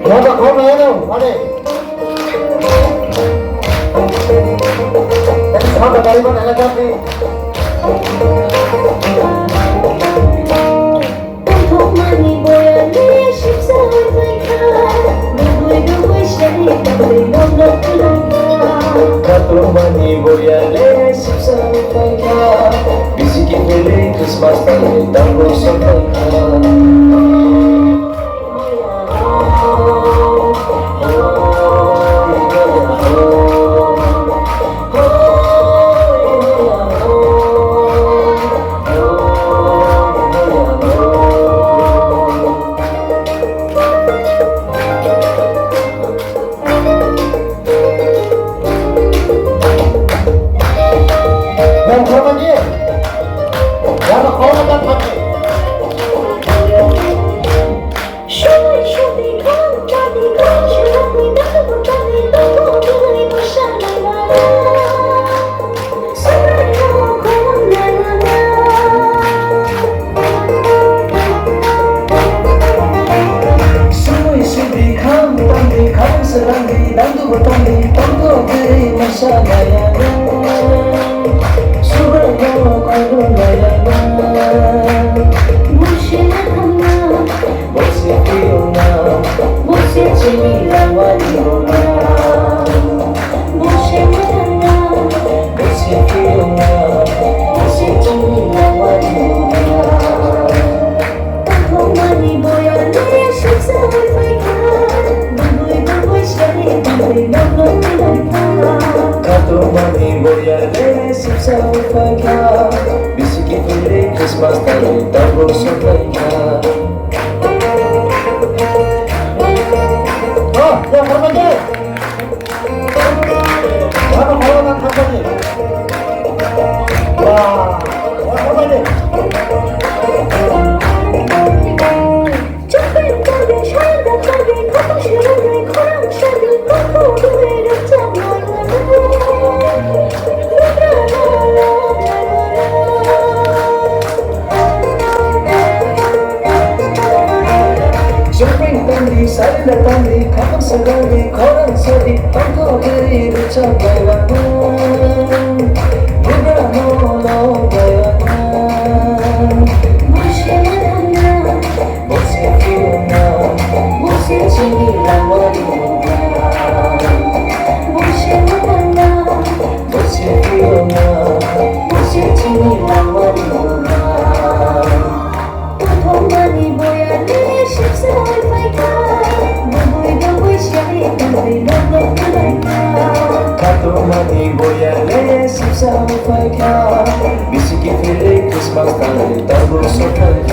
Berapa kau main Ade? Jadi sahabat dari mana elegant nih? Kau mani boyale sisa pangka, bisikin beli Christmas tadi tanggul sampai. Serangi dan dua tali tanpa beri masa layangan Sudah mau kau layangan Musim hana Musim fiona Musim cemilan wadiona Musim hana Musim fiona Musim cemilan wadiona Kau mani boyan dia susah berfikir Kau mani boyale sisa upaya, bisikin beli Christmas tadi tanggul sampai. Oh, ya hormatnya. Apa hormat kamu? Wah, hormatnya. Saya datang di kampung segala koran sedih tanpa beri ucap bayangan Bukan nolong bayangan Musim hana Musim fiona Musim cemilan wadiona Musim hana Musim fiona Musim cemilan wadiona Kau mani boyale sisa Kau mani boyale sisa upaya, bisikin beli Christmas tadi tanggul sampai.